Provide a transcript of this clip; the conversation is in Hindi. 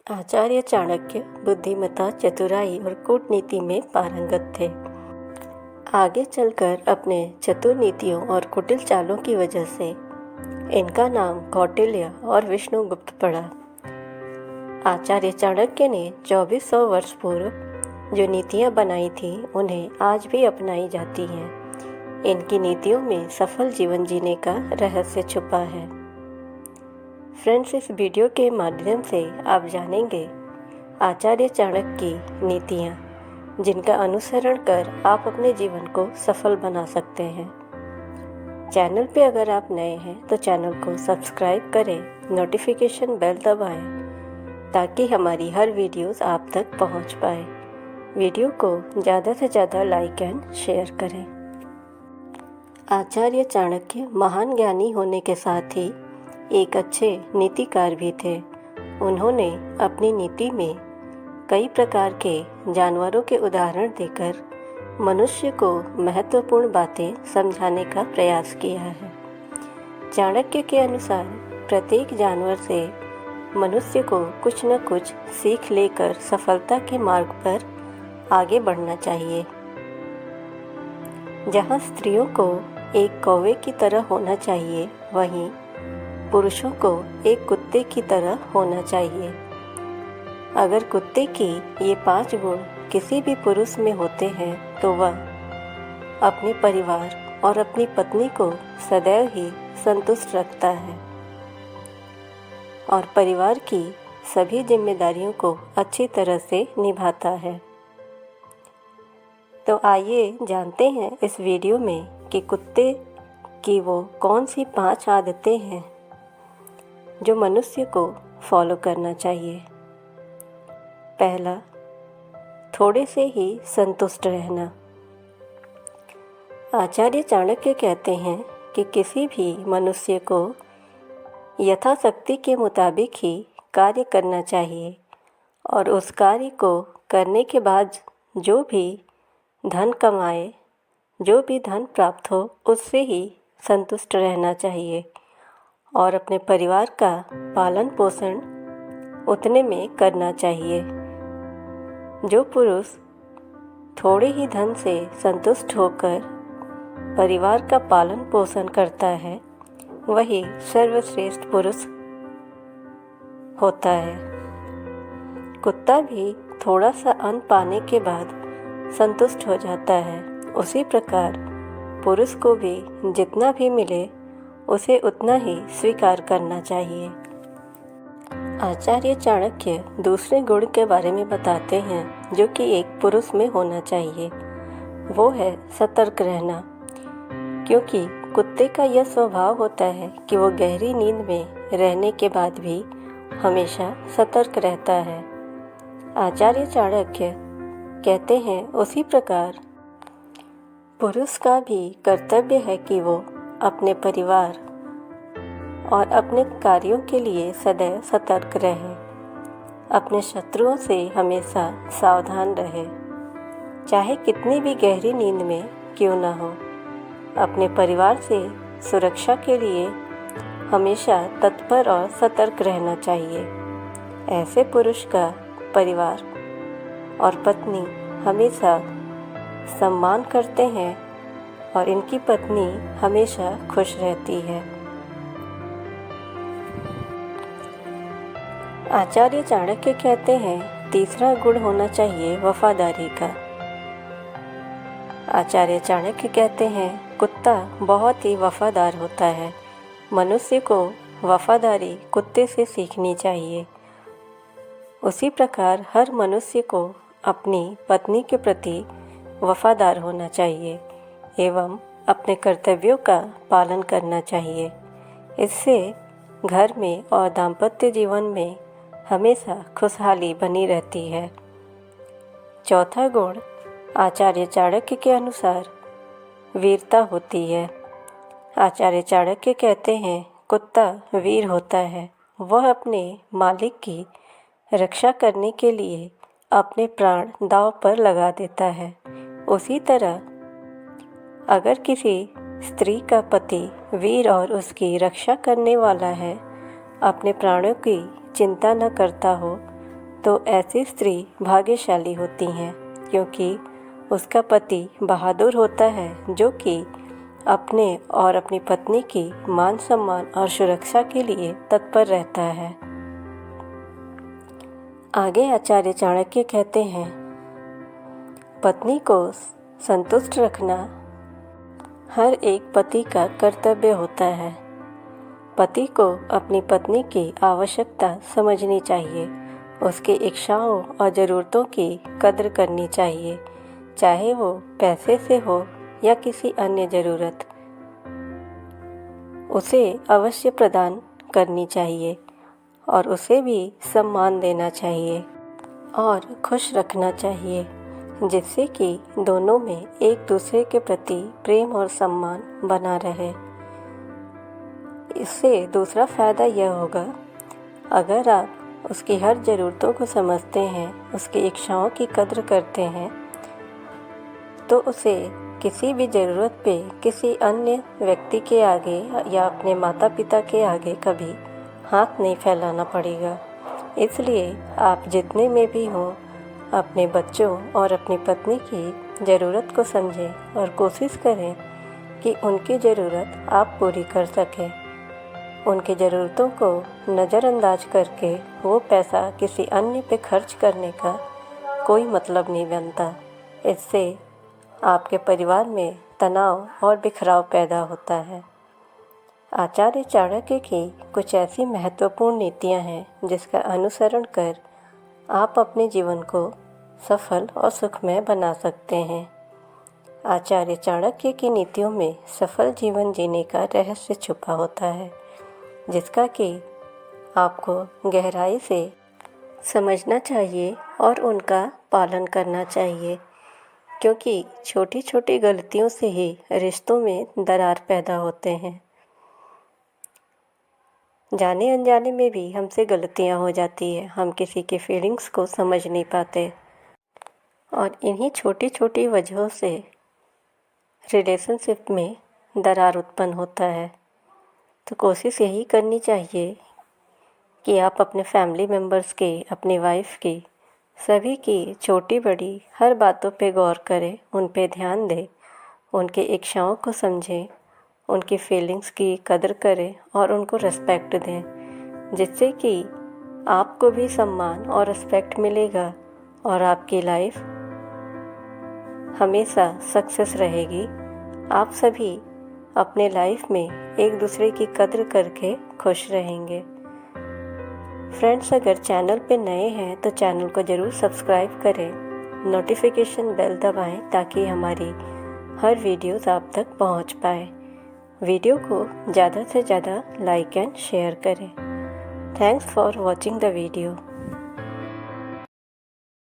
आचार्य चाणक्य बुद्धिमत्ता, चतुराई और कूटनीति में पारंगत थे। आगे चलकर अपने चतुर नीतियों और कुटिल चालों की वजह से इनका नाम कौटिल्य और विष्णुगुप्त पड़ा। आचार्य चाणक्य ने 2400 वर्ष पूर्व जो नीतियाँ बनाई थी उन्हें आज भी अपनाई जाती हैं। इनकी नीतियों में सफल जीवन जीने का रहस्य छुपा है। फ्रेंड्स, इस वीडियो के माध्यम से आप जानेंगे आचार्य चाणक्य की नीतियाँ, जिनका अनुसरण कर आप अपने जीवन को सफल बना सकते हैं। चैनल पे अगर आप नए हैं तो चैनल को सब्सक्राइब करें, नोटिफिकेशन बेल दबाएं ताकि हमारी हर वीडियोस आप तक पहुंच पाए। वीडियो को ज़्यादा से ज़्यादा लाइक एंड शेयर करें। आचार्य चाणक्य महान ज्ञानी होने के साथ ही एक अच्छे नीतिकार भी थे। उन्होंने अपनी नीति में कई प्रकार के जानवरों के उदाहरण देकर मनुष्य को महत्वपूर्ण बातें समझाने का प्रयास किया है। चाणक्य के अनुसार प्रत्येक जानवर से मनुष्य को कुछ न कुछ सीख लेकर सफलता के मार्ग पर आगे बढ़ना चाहिए। जहाँ स्त्रियों को एक कौवे की तरह होना चाहिए, वहीं पुरुषों को एक कुत्ते की तरह होना चाहिए। अगर कुत्ते की ये 5 गुण किसी भी पुरुष में होते हैं तो वह अपने परिवार और अपनी पत्नी को सदैव ही संतुष्ट रखता है और परिवार की सभी जिम्मेदारियों को अच्छी तरह से निभाता है। तो आइए जानते हैं इस वीडियो में कि कुत्ते की वो कौन सी 5 आदतें हैं जो मनुष्य को फॉलो करना चाहिए। पहला, थोड़े से ही संतुष्ट रहना। आचार्य चाणक्य कहते हैं कि किसी भी मनुष्य को यथाशक्ति के मुताबिक ही कार्य करना चाहिए और उस कार्य को करने के बाद जो भी धन कमाए, जो भी धन प्राप्त हो, उससे ही संतुष्ट रहना चाहिए और अपने परिवार का पालन पोषण उतने में करना चाहिए। जो पुरुष थोड़े ही धन से संतुष्ट होकर परिवार का पालन पोषण करता है, वही सर्वश्रेष्ठ पुरुष होता है। कुत्ता भी थोड़ा सा अन्न पाने के बाद संतुष्ट हो जाता है। उसी प्रकार पुरुष को भी जितना भी मिले उसे उतना ही स्वीकार करना चाहिए। आचार्य चाणक्य दूसरे गुण के बारे में बताते हैं जो कि एक पुरुष में होना चाहिए। वो है सतर्क रहना, क्योंकि कुत्ते का यह स्वभाव होता है कि वो गहरी नींद में रहने के बाद भी हमेशा सतर्क रहता है। आचार्य चाणक्य कहते हैं उसी प्रकार पुरुष का भी कर्तव्य है कि वो अपने परिवार और अपने कार्यों के लिए सदैव सतर्क रहे, अपने शत्रुओं से हमेशा सावधान रहे, चाहे कितनी भी गहरी नींद में क्यों ना हो। अपने परिवार से सुरक्षा के लिए हमेशा तत्पर और सतर्क रहना चाहिए। ऐसे पुरुष का परिवार और पत्नी हमेशा सम्मान करते हैं और इनकी पत्नी हमेशा खुश रहती है। आचार्य चाणक्य कहते हैं तीसरा गुण होना चाहिए वफादारी का। आचार्य चाणक्य कहते हैं कुत्ता बहुत ही वफादार होता है। मनुष्य को वफादारी कुत्ते से सीखनी चाहिए। उसी प्रकार हर मनुष्य को अपनी पत्नी के प्रति वफादार होना चाहिए एवं अपने कर्तव्यों का पालन करना चाहिए। इससे घर में और दाम्पत्य जीवन में हमेशा खुशहाली बनी रहती है। चौथा गुण आचार्य चाणक्य के अनुसार वीरता होती है। आचार्य चाणक्य कहते हैं कुत्ता वीर होता है। वह अपने मालिक की रक्षा करने के लिए अपने प्राण दांव पर लगा देता है। उसी तरह अगर किसी स्त्री का पति वीर और उसकी रक्षा करने वाला है, अपने प्राणों की चिंता न करता हो, तो ऐसी स्त्री भाग्यशाली होती हैं, क्योंकि उसका पति बहादुर होता है, जो कि अपने और अपनी पत्नी की मान सम्मान और सुरक्षा के लिए तत्पर रहता है। आगे आचार्य चाणक्य कहते हैं, पत्नी को संतुष्ट रखना हर एक पति का कर्तव्य होता है। पति को अपनी पत्नी की आवश्यकता समझनी चाहिए, उसकी इच्छाओं और ज़रूरतों की कद्र करनी चाहिए, चाहे वो पैसे से हो या किसी अन्य ज़रूरत, उसे अवश्य प्रदान करनी चाहिए और उसे भी सम्मान देना चाहिए और खुश रखना चाहिए, जिससे कि दोनों में एक दूसरे के प्रति प्रेम और सम्मान बना रहे। इससे दूसरा फ़ायदा यह होगा, अगर आप उसकी हर ज़रूरतों को समझते हैं, उसकी इच्छाओं की कद्र करते हैं, तो उसे किसी भी ज़रूरत पे किसी अन्य व्यक्ति के आगे या अपने माता पिता के आगे कभी हाथ नहीं फैलाना पड़ेगा। इसलिए आप जितने में भी हों, अपने बच्चों और अपनी पत्नी की ज़रूरत को समझें और कोशिश करें कि उनकी ज़रूरत आप पूरी कर सकें। उनकी ज़रूरतों को नज़रअंदाज करके वो पैसा किसी अन्य पे खर्च करने का कोई मतलब नहीं बनता। इससे आपके परिवार में तनाव और बिखराव पैदा होता है। आचार्य चाणक्य की कुछ ऐसी महत्वपूर्ण नीतियाँ हैं जिसका अनुसरण कर आप अपने जीवन को सफल और सुखमय बना सकते हैं। आचार्य चाणक्य की नीतियों में सफल जीवन जीने का रहस्य छुपा होता है, जिसका कि आपको गहराई से समझना चाहिए और उनका पालन करना चाहिए, क्योंकि छोटी छोटी गलतियों से ही रिश्तों में दरार पैदा होते हैं। जाने अनजाने में भी हमसे गलतियां हो जाती है, हम किसी के फीलिंग्स को समझ नहीं पाते और इन्हीं छोटी छोटी वजहों से रिलेशनशिप में दरार उत्पन्न होता है। तो कोशिश यही करनी चाहिए कि आप अपने फैमिली मेम्बर्स की, अपनी वाइफ की, सभी की छोटी बड़ी हर बातों पे गौर करें, उन पे ध्यान दें, उनकी इच्छाओं को समझें, उनकी फीलिंग्स की कदर करें और उनको रिस्पेक्ट दें, जिससे कि आपको भी सम्मान और रिस्पेक्ट मिलेगा और आपकी लाइफ हमेशा सक्सेस रहेगी। आप सभी अपने लाइफ में एक दूसरे की कद्र करके खुश रहेंगे। फ्रेंड्स, अगर चैनल पे नए हैं तो चैनल को ज़रूर सब्सक्राइब करें, नोटिफिकेशन बेल दबाएं ताकि हमारी हर वीडियोस आप तक पहुंच पाए। वीडियो को ज़्यादा से ज़्यादा लाइक एंड शेयर करें। Thanks for watching the video.